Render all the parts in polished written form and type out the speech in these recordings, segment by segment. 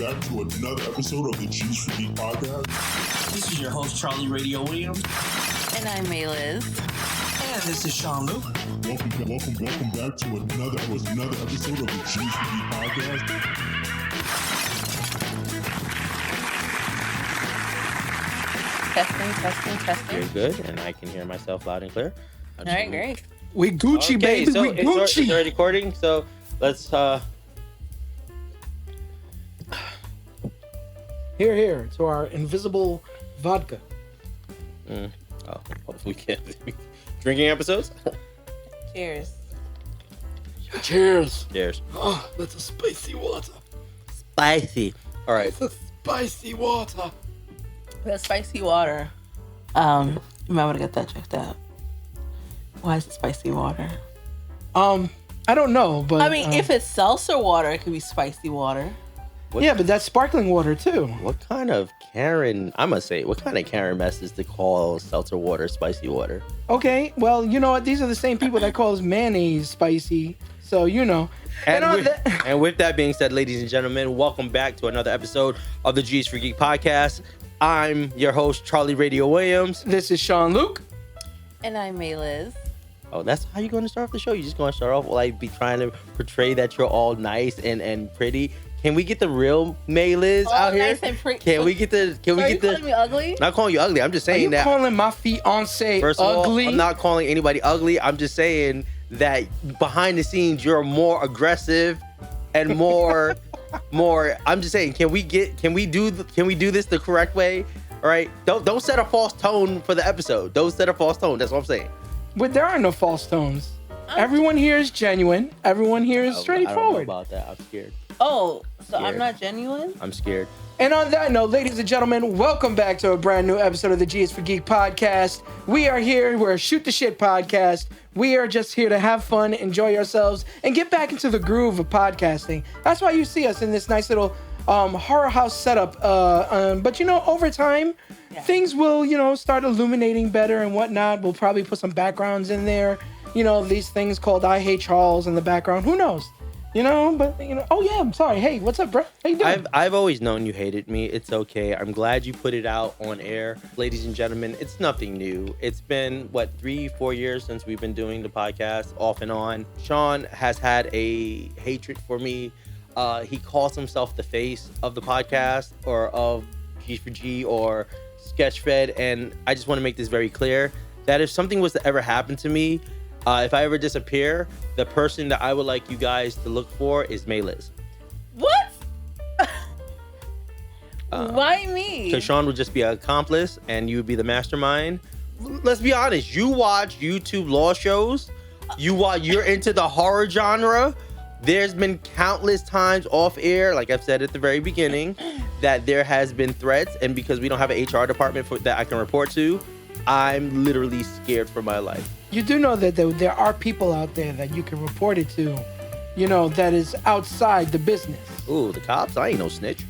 back to another episode of the Geeks for Geek podcast. This is your host, Charlie Radio Williams. And I'm Mayliz. And this is Sean Luc. Welcome back to another episode of the Geeks for Geek podcast. Testing. You're good, and I can hear myself loud and clear. All right, great. We Gucci, baby. So we Gucci. it's already recording, so let's Here to our invisible vodka. we can't drinking episodes. Cheers. Cheers. Cheers. Oh, that's a spicy water. Spicy. All right. It's a spicy water. The spicy water. You might want to get that checked out. Why is it spicy water? I don't know, but I mean, if it's seltzer water, it could be spicy water. yeah, but that's sparkling water too. What kind of Karen mess is to call seltzer water spicy water? Okay, well, you know what? These are the same people that calls mayonnaise spicy. So you know. And with that being said, ladies and gentlemen, welcome back to another episode of the Geeks for Geek podcast. I'm your host, Charlie Radio Williams. This is Sean Luc. And I'm Mayliz. Oh, that's how you're going to start off the show? You're just going to start off like be trying to portray that you're all nice and pretty? Can we get the real Mayliz out here? Nice and pretty. Can we get the? Are you calling me ugly? Not calling you ugly. I'm just Are saying you that. calling my fiance First of ugly? all, I'm not calling anybody ugly. I'm just saying that behind the scenes you're more aggressive and more. I'm just saying. Can we do this the correct way? All right. Don't set a false tone for the episode. Don't set a false tone. That's what I'm saying. But there are no false tones. Everyone here is genuine. Everyone here is I don't know straightforward. about that. I'm scared. Oh, so I'm Scared. not genuine? I'm scared. And on that note, ladies and gentlemen, welcome back to a brand new episode of the Geeks for Geek podcast. We are here. We're a shoot the shit podcast. We are just here to have fun, enjoy ourselves, and get back into the groove of podcasting. That's why you see us in this nice little horror house setup. But you know, over time, things will, start illuminating better and whatnot. We'll probably put some backgrounds in there. You know, these things called I Hate Charles in the background. Who knows? Oh yeah, I'm sorry. Hey, what's up, bro? How you doing? I've always known you hated me. It's okay. I'm glad you put it out on air. Ladies and gentlemen, it's nothing new. It's been, 3-4 years since we've been doing the podcast off and on. Sean has had a hatred for me. He calls himself the face of the podcast or of G4G or Sketchfed. And I just want to make this very clear that if something was to ever happen to me, if I ever disappear, the person that I would like you guys to look for is Mayliz. What? Why me? Because Sean would just be an accomplice and you would be the mastermind. Let's be honest. You watch YouTube law shows. You're into the horror genre. There's been countless times off air, like I've said at the very beginning, that there has been threats. And because we don't have an HR department that I can report to, I'm literally scared for my life. You do know that there are people out there that you can report it to, that is outside the business. Ooh, the cops? I ain't no snitch.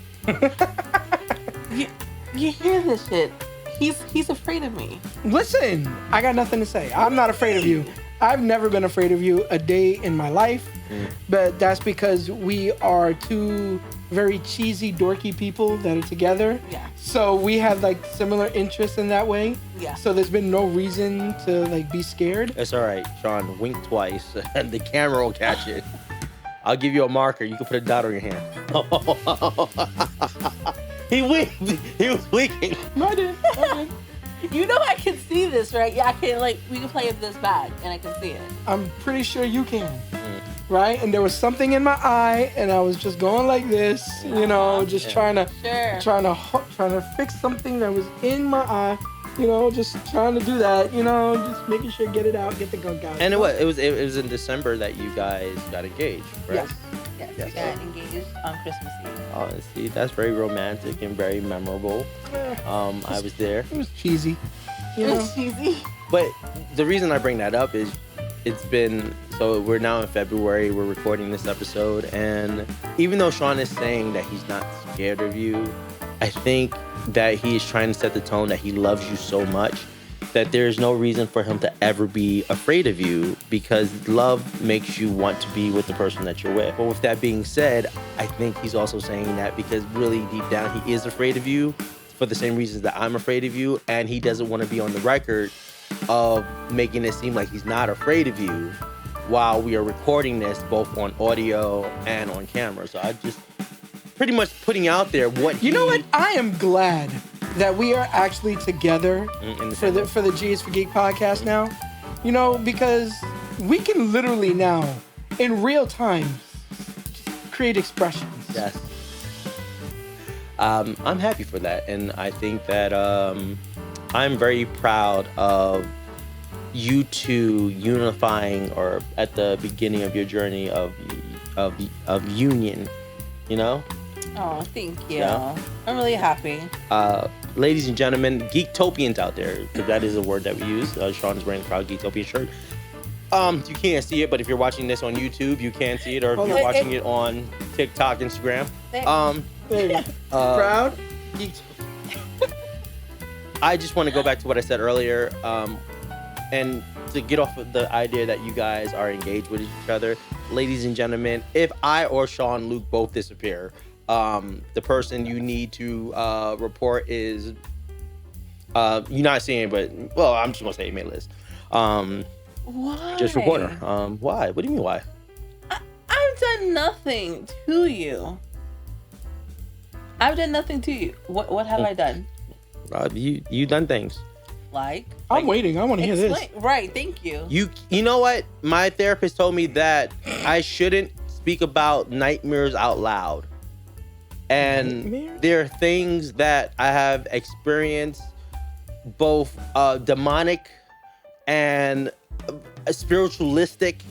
You hear this shit? He's afraid of me. Listen, I got nothing to say. I'm not afraid of you. I've never been afraid of you a day in my life, but that's because we are two very cheesy, dorky people that are together. Yeah. So we have similar interests in that way. Yeah. So there's been no reason to be scared. It's all right, Sean. Wink twice and the camera will catch it. I'll give you a marker. You can put a dot on your hand. He winked. He was winking. No, I didn't. You know I can see this, right? Yeah, I can we can play this back and I can see it. I'm pretty sure you can. Right? And there was something in my eye and I was just going like this, just trying to fix something that was in my eye, just trying to do that, just making sure get it out, get the gunk out. And it was in December that you guys got engaged, right? Yes, we got engaged on Christmas Eve. Oh, see, that's very romantic and very memorable. I was there. It was cheesy. It was cheesy. But the reason I bring that up is we're now in February, we're recording this episode, and even though Sean is saying that he's not scared of you, I think that he is trying to set the tone that he loves you so much that there's no reason for him to ever be afraid of you because love makes you want to be with the person that you're with. But with that being said, I think he's also saying that because really deep down he is afraid of you for the same reasons that I'm afraid of you, and he doesn't want to be on the record of making it seem like he's not afraid of you while we are recording this both on audio and on camera. So I just pretty much putting out there what You know what? I am glad that we are actually together for the Geeks for Geek podcast now. You know, because we can literally now, in real time, create expressions. Yes. I'm happy for that, and I think that I'm very proud of you two unifying, or at the beginning of your journey of union. You know. Oh, thank you. Yeah. I'm really happy. Ladies and gentlemen, Geektopians out there, because that is a word that we use. Sean is wearing a proud Geektopian shirt. You can't see it, but if you're watching this on YouTube, you can see it, or if you're watching it on TikTok, Instagram. There you go. Proud Geeks. I just want to go back to what I said earlier, and to get off of the idea that you guys are engaged with each other. Ladies and gentlemen, if I or Sean Luc both disappear, the person you need to report is you're not seeing, but well, I'm just gonna say Mayliz. Why? Just report her. Why? What do you mean why? I've done nothing to you. I've done nothing to you. What have I done? You done things. Like? I'm waiting. I want to hear this. Right. Thank you. You know what? My therapist told me that I shouldn't speak about nightmares out loud. And there are things that I have experienced, both demonic and spiritualistic,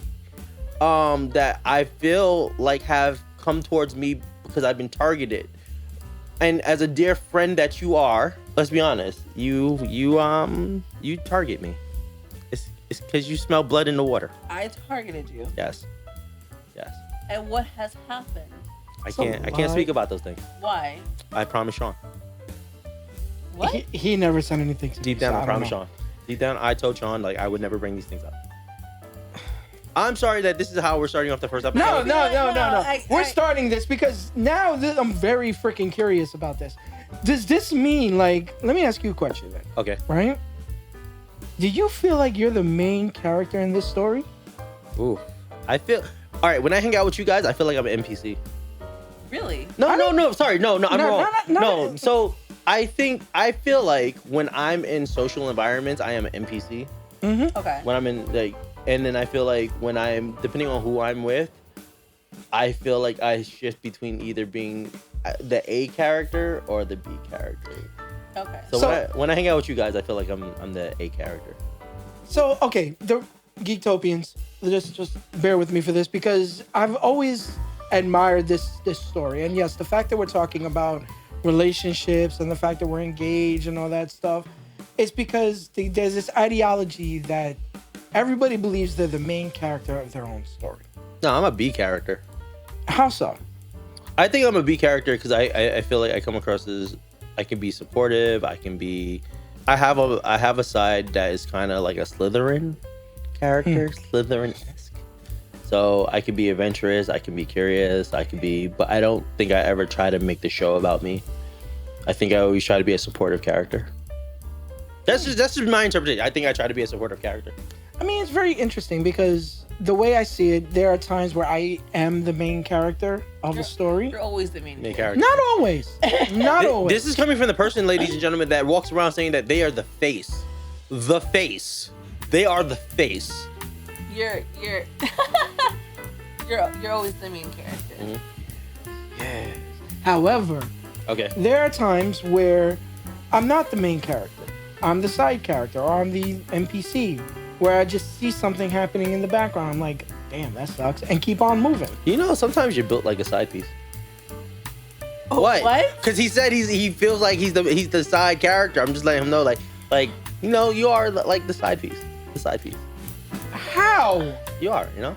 that I feel like have come towards me because I've been targeted. And as a dear friend that you are, let's be honest, you target me. It's because you smell blood in the water. I targeted you. Yes. And what has happened? I can't speak about those things. Why? I promise Sean. What? He never said anything to me. Deep down, so I promise Sean. Deep down, I told Sean like I would never bring these things up. I'm sorry that this is how we're starting off the first episode. No. We're starting this because now I'm very freaking curious about this. Does this mean, like, let me ask you a question then. Okay. Right? Do you feel like you're the main character in this story? Ooh. I feel, all right, when I hang out with you guys, I feel like I'm an NPC. Really? No, sorry. No, I'm wrong. No, so I feel like when I'm in social environments, I am an NPC. Mm-hmm. Okay. When I'm in, like, and then I feel like when I'm, depending on who I'm with, I feel like I shift between either being the A character or the B character. Okay. So when I hang out with you guys, I feel like I'm the A character. So, okay, the Geektopians, just bear with me for this because I've always admired this story. And yes, the fact that we're talking about relationships and the fact that we're engaged and all that stuff, it's because there's this ideology that everybody believes they're the main character of their own story. No, I'm a B character. How so? I think I'm a B character because I feel like I come across as I can be supportive. I have a side that is kind of like a Slytherin character, Slytherin-esque. So I can be adventurous, I can be curious, but I don't think I ever try to make the show about me. I think I always try to be a supportive character. That's just my interpretation. I think I try to be a supportive character. I mean, it's very interesting because the way I see it, there are times where I am the main character of a story. You're always the main character. Not always. Not always. This is coming from the person, ladies and gentlemen, that walks around saying that they are the face. The face. They are the face. You're you're always the main character. Mm-hmm. Yes. However, okay, there are times where I'm not the main character. I'm the side character, or I'm the NPC, where I just see something happening in the background. I'm like, damn, that sucks, and keep on moving. You know, sometimes you're built like a side piece. Oh, what? Because he said he feels like he's the side character. I'm just letting him know, like you know, you are like the side piece. The side piece. How? You are, you know.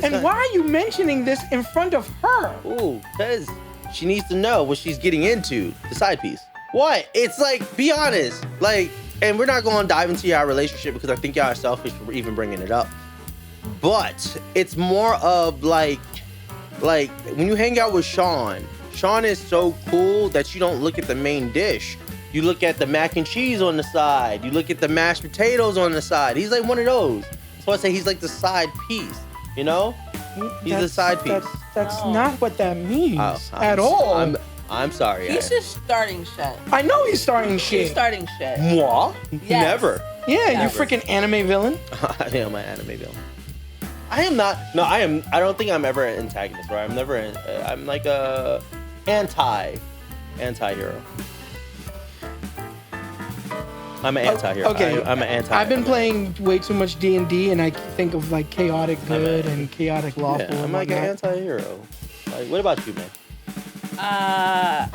And why are you mentioning this in front of her? Ooh, because she needs to know what she's getting into. The side piece. What? It's like, be honest. Like, and we're not going to dive into our relationship because I think y'all are selfish for even bringing it up. But it's more of like when you hang out with Sean is so cool that you don't look at the main dish. You look at the mac and cheese on the side. You look at the mashed potatoes on the side. He's like one of those. So I say he's like the side piece, you know? He's the side piece. That's not what that means at I'm- all. I'm sorry. He's just starting shit. I know he's starting shit. He's starting shit. Moi? Yes. Never. Yeah, Never. you freaking anime villain. I am an anime villain. I am not. No, I am. I don't think I'm ever an antagonist, right? I'm never. I'm like a anti-hero. I'm an anti-hero. Okay, I'm an anti. I've been playing way too much D&D, and I think of like chaotic good and chaotic lawful. Yeah, I'm and like an whatnot. anti-hero. Like, what about you, man? I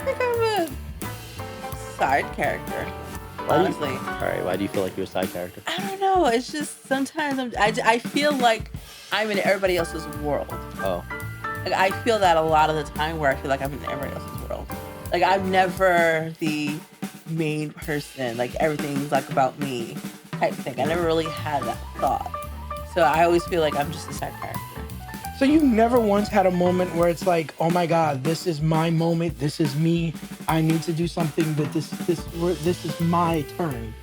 think I'm a side character. Honestly, All right. Why do you feel like you're a side character? I don't know. It's just sometimes I feel like I'm in everybody else's world. Oh. Like I feel that a lot of the time where I feel like I'm in everybody else's world. Like I'm never the main person. Like everything's like about me type thing. I never really had that thought. So I always feel like I'm just a side character. So you never once had a moment where it's like, oh my God, this is my moment. This is me. I need to do something, but this is my turn.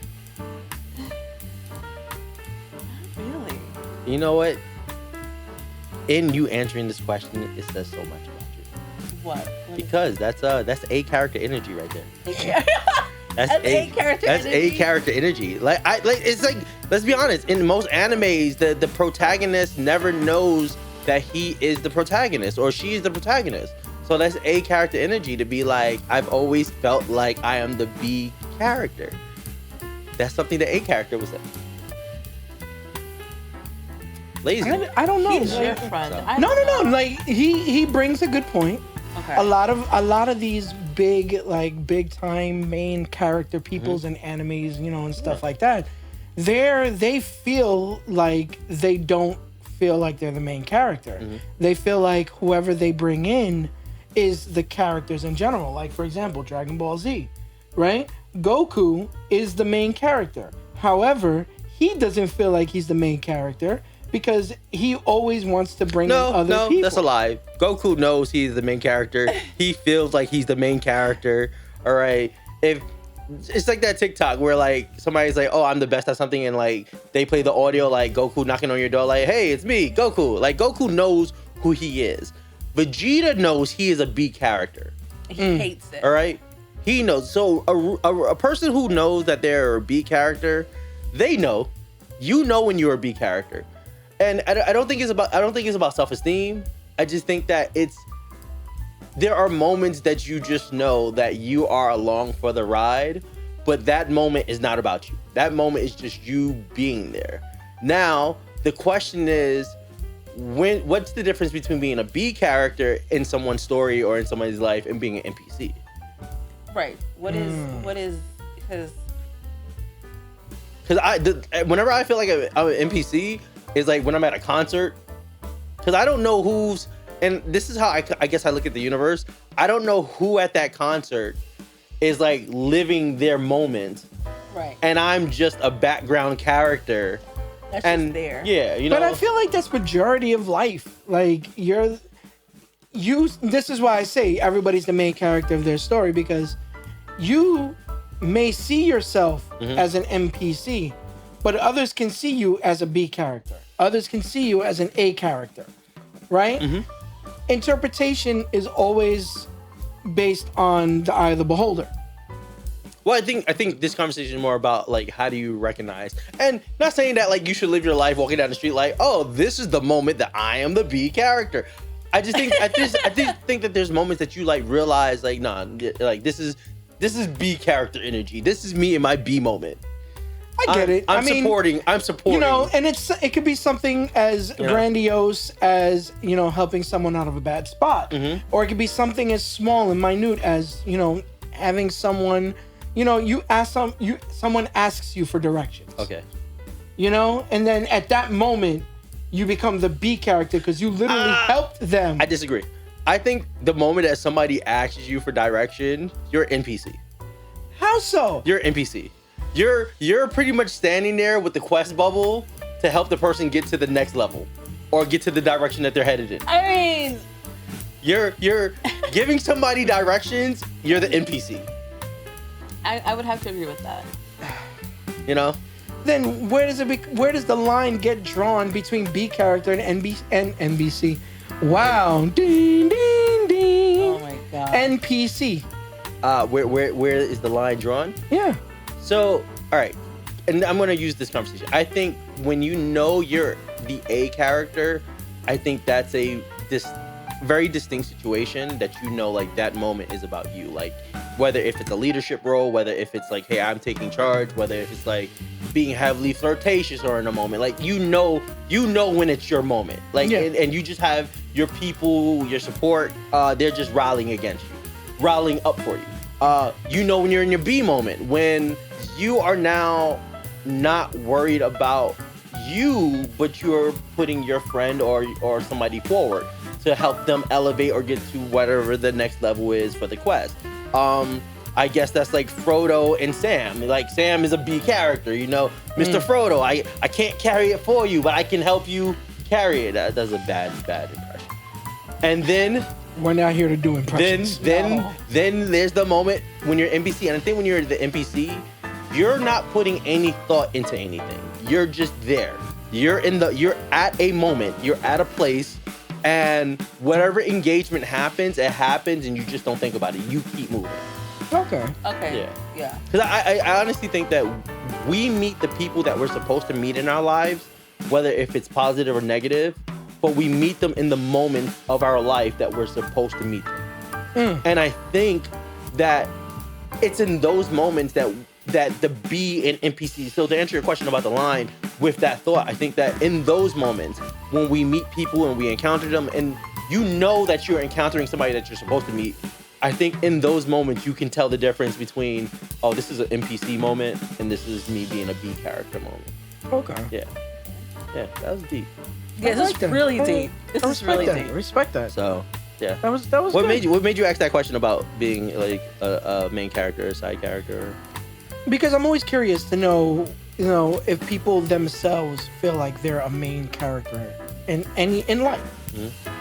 Really? You know what? In you answering this question, it says so much about you. What? Because that's A character energy right there. That's A character That's energy? A character energy. Like it's like, let's be honest. In most animes, the protagonist never knows that he is the protagonist or she is the protagonist. So that's A character energy to be like, I've always felt like I am the B character. That's something the A character was saying. Lazy. I don't know. He's your Like, friend. So- I no. don't know. Like he brings a good point. Okay. A lot of these big time main character peoples in animes, and stuff like that, they feel like they don't feel like they're the main character. They feel like whoever they bring in is the characters in general. Like for example, Dragon Ball Z, right? Goku is the main character. However, he doesn't feel like he's the main character because he always wants to bring in other people. That's a lie. Goku knows he's the main character. He feels like he's the main character. All right. If it's like that TikTok where like somebody's like, "Oh, I'm the best at something," and like they play the audio like Goku knocking on your door, like, "Hey, it's me, Goku." Like Goku knows who he is. Vegeta knows he is a B character. He hates it. All right. He knows. So a person who knows that they're a B character, they know. You know when you're a B character. And I don't think it's about self-esteem. I just think that there are moments that you just know that you are along for the ride, but that moment is not about you. That moment is just you being there. Now, the question is, what's the difference between being a B character in someone's story or in somebody's life and being an NPC? Right. What is because whenever I feel like I'm an NPC, is like when I'm at a concert, because I don't know who's, and this is how I guess I look at the universe. I don't know who at that concert is like living their moment, Right. and I'm just a background character. that's And just there. yeah, you know. But I feel like that's majority of life. Like you. This is why I say everybody's the main character of their story, because you may see yourself as an NPC, but others can see you as a B character. Others can see you as an A character, right? Interpretation is always based on the eye of the beholder. Well, I think this conversation is more about like, how do you recognize, and not saying that like you should live your life walking down the street like, oh, this is the moment that I am the B character. I just think I just think that there's moments that you like realize like, nah, like this is B character energy. This is me in my B moment. I get it. I'm supporting. You know, and it could be something as grandiose as, helping someone out of a bad spot. Or it could be something as small and minute as, having someone, someone asks you for directions. Okay. And then at that moment, you become the B character because you literally helped them. I disagree. I think the moment that somebody asks you for direction, you're NPC. How How so? You're an NPC. You're pretty much standing there with the quest bubble to help the person get to the next level or get to the direction that they're headed in. I mean, You're giving somebody directions. You're the NPC. I would have to agree with that. You know. Then where does the line get drawn between B character and NBC? Wow. Ding ding ding. Oh my god. NPC. Where is the line drawn? Yeah. So, all right, and I'm gonna use this conversation. I think when you know you're the A character, I think that's this very distinct situation that you know, like that moment is about you. Like whether if it's a leadership role, whether if it's like, hey, I'm taking charge, whether if it's like being heavily flirtatious or in a moment, like you know when it's your moment. Like and you just have your people, your support, they're just rallying against you, rallying up for you. You know when you're in your B moment, when you are now not worried about you, but you're putting your friend or somebody forward to help them elevate or get to whatever the next level is for the quest. I guess that's like Frodo and Sam. Like Sam is a B character, you know. Mr. Frodo, I can't carry it for you, but I can help you carry it. That's a bad impression. And then we're not here to do impressions. Then there's the moment when you're NPC, and I think when you're the NPC, you're not putting any thought into anything. You're just there. You're at a moment. You're at a place, and whatever engagement happens, it happens, and you just don't think about it. You keep moving. Okay. Yeah. Because I honestly think that we meet the people that we're supposed to meet in our lives, whether if it's positive or negative, but we meet them in the moments of our life that we're supposed to meet them. And I think that it's in those moments that the B and NPC, so to answer your question about the line, with that thought, I think that in those moments when we meet people and we encounter them and you know that you're encountering somebody that you're supposed to meet, I think in those moments you can tell the difference between, oh, this is an NPC moment and this is me being a B character moment. Okay. Yeah, that was deep. Yeah, this is really deep. This is really deep. Respect that. So, yeah. That was What good. made you ask that question about being like a main character or side character? Because I'm always curious to know, if people themselves feel like they're a main character in life,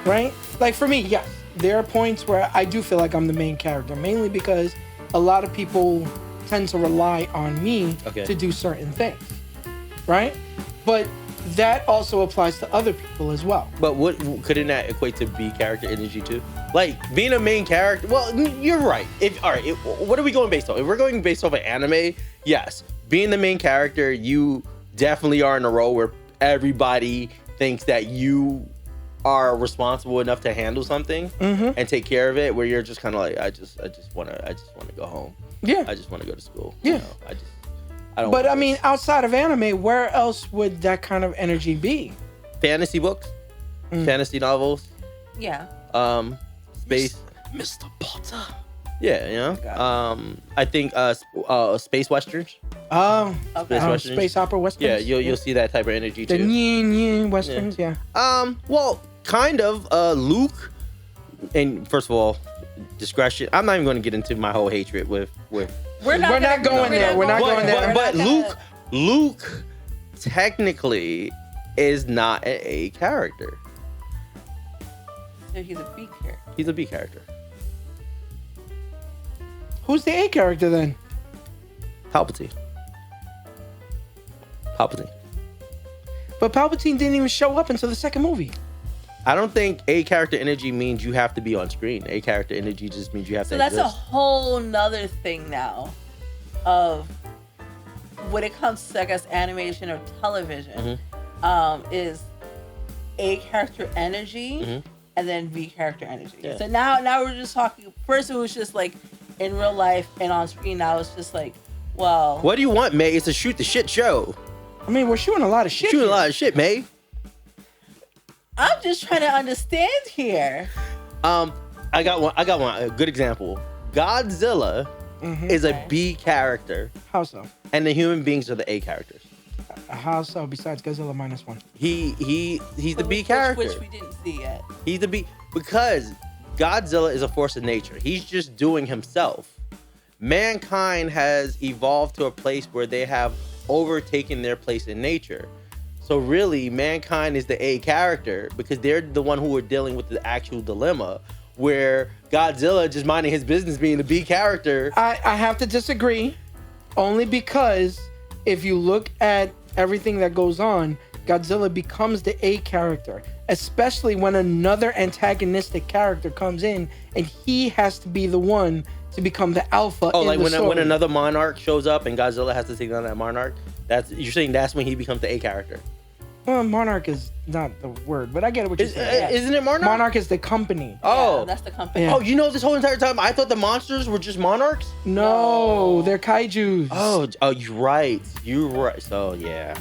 right? Like for me, yes, there are points where I do feel like I'm the main character, mainly because a lot of people tend to rely on me to do certain things, right? But that also applies to other people as well. But what couldn't that equate to B character energy too? Like being a main character. Well, you're right. What are we going based on? If we're going based off an anime, yes, being the main character, you definitely are in a role where everybody thinks that you are responsible enough to handle something and take care of it. Where you're just kind of like, I just want to go home. Yeah. I just want to go to school. Yeah. You know, I don't. But I mean, outside of anime, where else would that kind of energy be? Fantasy books, fantasy novels. Yeah. Space. Mr. Potter. Yeah, you know. I think space westerns. Oh, Space westerns. space opera westerns. Yeah, you'll see that type of energy the too. yin westerns. Yeah. Well, kind of. Luke, and first of all, discretion. I'm not even going to get into my whole hatred with. We're not going there. We're not going there. But Luke, technically, is not an A character. So he's a B character. He's a B character. Who's the A character then? Palpatine. But Palpatine didn't even show up until the second movie. I don't think A character energy means you have to be on screen. A character energy just means you have to So that's exist. a whole nother thing now of when it comes to, I guess, animation or television, is A character energy and then B character energy. Yeah. So now we're just talking, first it was just like in real life and on screen, now it's just like, well. What do you want, May? It's a shoot the shit show. I mean, we're shooting a lot of shit. Shooting a lot of shit, May. I'm just trying to understand here. I got one. A good example. Godzilla is a B character, How so? and the human beings are the A characters. How so? Besides Godzilla -1. He's the B character. Which we didn't see yet. He's the B because Godzilla is a force of nature. He's just doing himself. mankind has evolved to a place where they have overtaken their place in nature. So really, mankind is the A character because they're the one who are dealing with the actual dilemma, where Godzilla just minding his business being the B character. I have to disagree, only because if you look at everything that goes on, Godzilla becomes the A character, especially when another antagonistic character comes in and he has to be the one to become the alpha. Oh, in like the when story. another monarch shows up and Godzilla has to take down that monarch. You're saying that's when he becomes the A character? Well, Monarch is not the word, but I get what you're saying. Isn't it Monarch? Monarch is the company. Oh, Yeah, that's the company. Yeah. Oh, you know, this whole entire time I thought the monsters were just monarchs. No, they're kaijus. Oh, you're right. You're right. So yeah.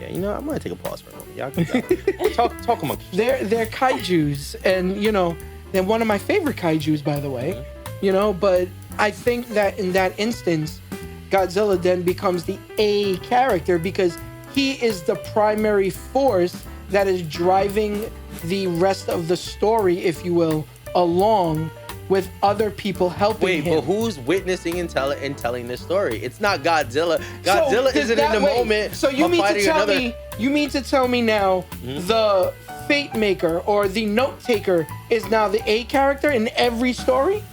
You know, I'm gonna take a pause for a moment. Y'all can talk amongst yourselves. They're kaijus, and you know, they're one of my favorite kaijus, by the way. You know, but I think that in that instance, Godzilla then becomes the A character because he is the primary force that is driving the rest of the story, if you will, along with other people helping him. But who's witnessing and telling this story? It's not Godzilla. Godzilla isn't in the moment. So you of mean to fighting tell another... me? You mean to tell me now the fate maker or the note taker is now the A character in every story?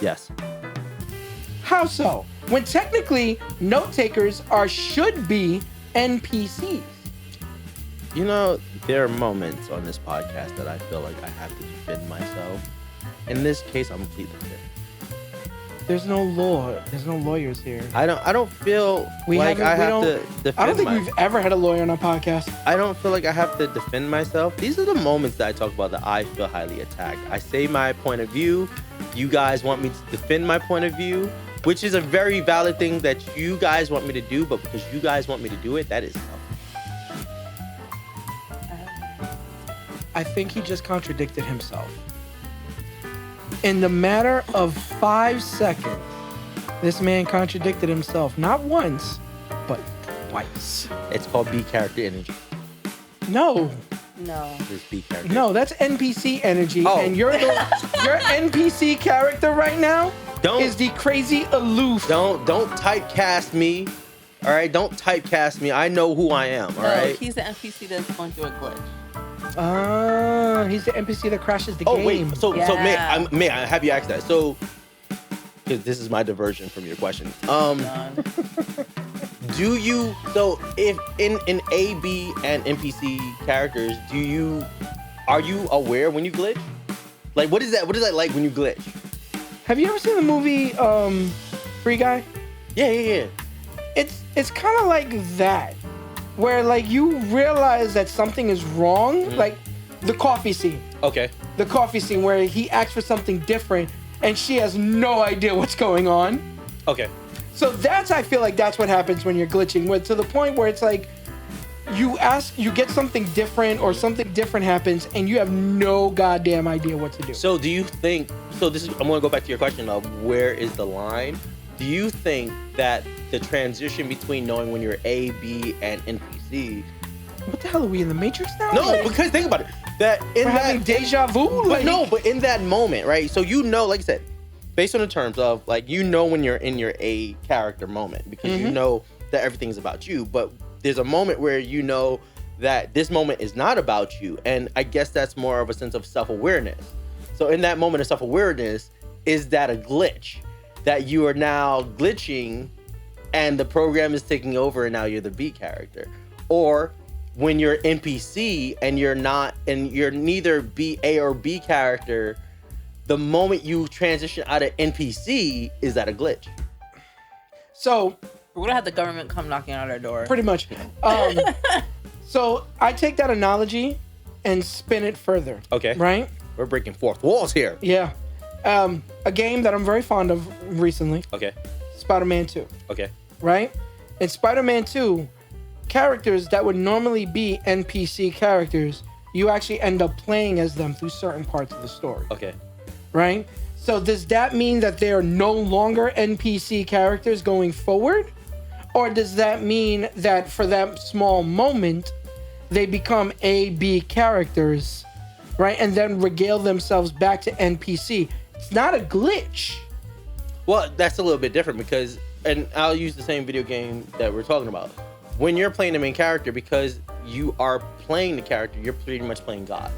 Yes. How so? When technically note takers should be NPCs. You know, there are moments on this podcast that I feel like I have to defend myself. In this case, I'm completely fair. There's no law. There's no lawyers here. I don't feel like I have to defend I don't think myself. we've ever had a lawyer on our podcast. I don't feel like I have to defend myself. These are the moments that I talk about that I feel highly attacked. I say my point of view. You guys want me to defend my point of view, which is a very valid thing that you guys want me to do, but because you guys want me to do it, that is tough. I think he just contradicted himself. In the matter of 5 seconds, this man contradicted himself not once, but twice. It's called B character energy. No, No. This B character. no, that's NPC energy, Oh. and your NPC character right now is the crazy aloof. Don't typecast me. All right, don't typecast me. I know who I am. All No, right. he's the NPC that's going through a glitch. He's the NPC that crashes the Oh game. wait, so Yeah. may I have you ask that? So, because this is my diversion from your question. Done. Do you if in A, B, and NPC characters, are you aware when you glitch? Like, what is that like when you glitch? Have you ever seen the movie Free Guy? Yeah. It's kind of like that, where like you realize that something is wrong, like the coffee scene. Okay. The coffee scene where he asks for something different and she has no idea what's going on. Okay. So I feel like that's what happens when you're glitching, to the point where it's like you get something different or something different happens and you have no goddamn idea what to do. So do you think? I'm going to go back to your question of where is the line? Do you think that the transition between knowing when you're A, B, and NPC? What the hell are we in the Matrix now? No, Like, because think about it. That in we're having deja vu. But in that moment, right? So you know, like I said, based on the terms of like when you're in your A character moment because you know that everything's about you. But there's a moment where you know that this moment is not about you, and I guess that's more of a sense of self-awareness. So in that moment of self-awareness, is that a glitch? That you are now glitching and the program is taking over and now you're the B character? Or when you're NPC and you're neither A or B character, the moment you transition out of NPC, is that a glitch? So We're gonna have the government come knocking on our door. pretty much. So I take that analogy and spin it further. Okay. Right? We're breaking fourth walls here. Yeah. A game that I'm very fond of recently, Okay. Spider-Man 2. Okay. Right? In Spider-Man 2, characters that would normally be NPC characters, you actually end up playing as them through certain parts of the story. Okay. Right? So does that mean that they are no longer NPC characters going forward? Or does that mean that for that small moment, they become A, B characters, right? And then regale themselves back to NPC? It's not a glitch. Well, that's a little bit different because, and I'll use the same video game that we're talking about. When you're playing the main character, because you are playing the character, you're pretty much playing God.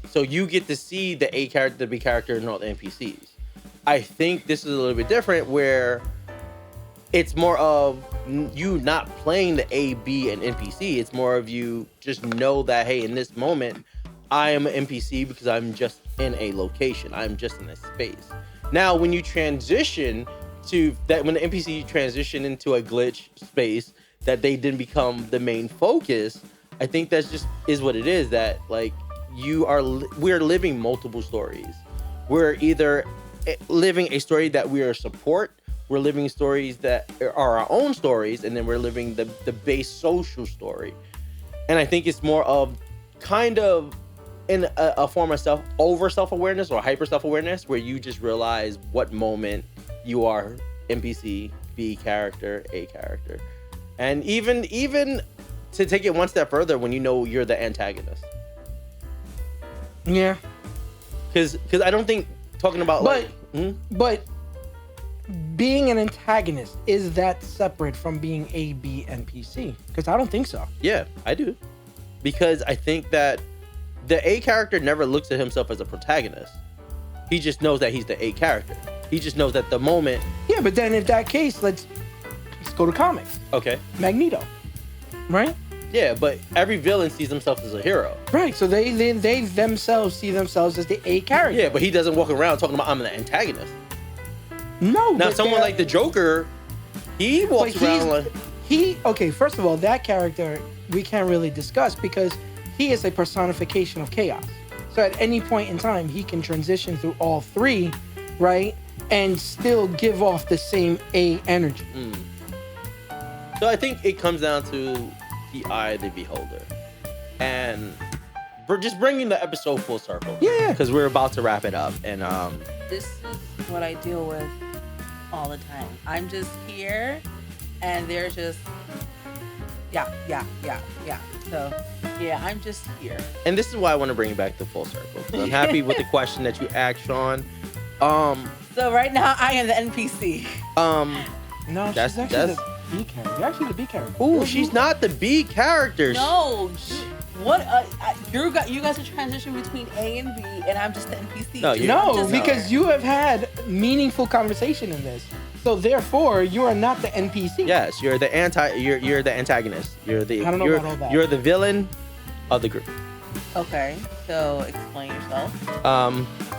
So you get to see the A character, the B character, and all the NPCs. I think this is a little bit different where it's more of you not playing the A, B, and NPC. It's more of you just know that, hey, in this moment, I am an NPC because I'm just in a location. I'm just in a space. Now, when you transition to that, when the NPC transition into a glitch space, that they didn't become the main focus, I think that's just is what it is. That like we're living multiple stories. We're either living a story that we are support. We're living stories that are our own stories, and then we're living the base social story. And I think it's more of kind of in a form of self-awareness or hyper self-awareness, where you just realize what moment you are NPC, B character, A character. And even to take it one step further, when you know you're the antagonist. Yeah. Because I don't think talking about but being an antagonist, is that separate from being A, B, and PC? Because I don't think so. Yeah, I do. Because I think that the A character never looks at himself as a protagonist. He just knows that he's the A character. He just knows that the moment. Yeah, but then in that case, let's go to comics. Okay. Magneto, right? Yeah, but every villain sees himself as a hero. Right. So they themselves see themselves as the A character. Yeah, but he doesn't walk around talking about I'm the antagonist. No. Now, but someone like the Joker, he walks around like. Okay, first of all, that character we can't really discuss because he is a personification of chaos. So at any point in time, he can transition through all three, right? And still give off the same A energy. So I think it comes down to the eye of the beholder. And we're just bringing the episode full circle. Yeah. Because we're about to wrap it up. And This is what I deal with all the time. I'm just here, and they're just, yeah. So, yeah, I'm just here. And this is why I want to bring it back to full circle. 'Cause I'm happy with the question that you asked, Sean. So right now, I am the NPC. No, That's- she's actually the B character. You're actually the B character. Ooh, she's not the B character. No, what? You guys are transitioning between A and B, and I'm just the NPC. No, you- No, Just because there. you have had meaningful conversation in this. So therefore, you are not the NPC. Yes, you're the you're the antagonist. You're the I don't know you're, about all that. you're the villain of the group. Okay, so explain yourself.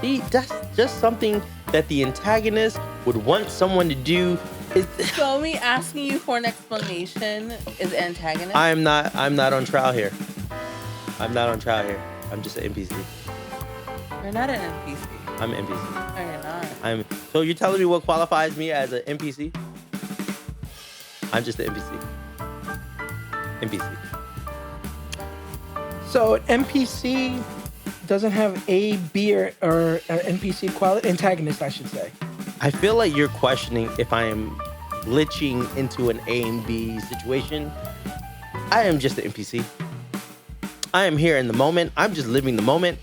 See, that's just something that the antagonist would want someone to do. So me asking you for an explanation is antagonist. I'm not on trial here. I'm not on trial here. I'm just an NPC. You're not an NPC. I'm an NPC. No, you're not. So you're telling me what qualifies me as an NPC? I'm just an NPC. NPC. So an NPC doesn't have A, B, or NPC quality. Antagonist, I should say. I feel like you're questioning if I am glitching into an A and B situation. I am just an NPC. I am here in the moment. I'm just living the moment.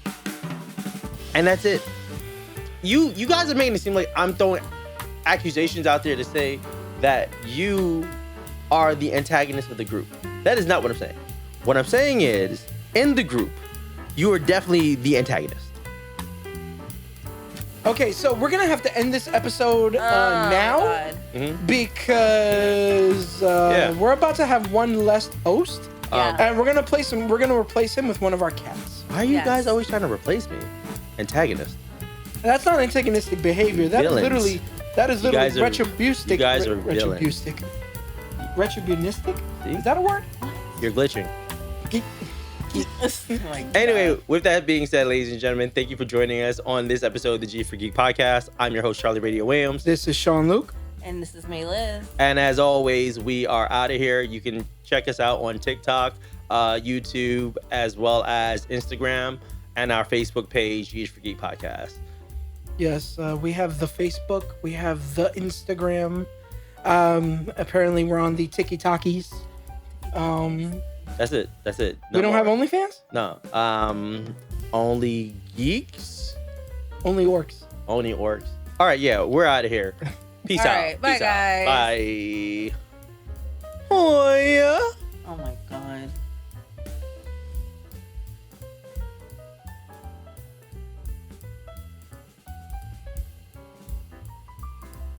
And that's it. You guys are making it seem like I'm throwing accusations out there to say that you are the antagonist of the group. That is not what I'm saying. What I'm saying is, in the group, you are definitely the antagonist. Okay, so we're gonna have to end this episode now God. because we're about to have one less host, Yeah. and we're gonna replace him with one of our cats. Why are you Yes. guys always trying to replace me? Antagonist. That's not antagonistic behavior. That is Villains. literally guys are- retributistic. you guys are villains. retributistic. Retributistic? See? Is that a word? You're glitching. Oh my God. Anyway, with that being said, ladies and gentlemen, thank you for joining us on this episode of the G for Geek podcast. I'm your host, Charlie Radio Williams. This is Sean Luc. And this is Mayliz. And as always, we are out of here. You can check us out on TikTok, YouTube, as well as Instagram and our Facebook page, G for Geek podcast. Yes, we have the Facebook. We have the Instagram. Apparently, we're on the TikTokies. That's it. We don't have more. OnlyFans? No. Only Geeks. Only orcs. Only orcs. All right, yeah, we're out of here. Peace All out. right. Bye, Peace guys. out. Bye. Oh, yeah.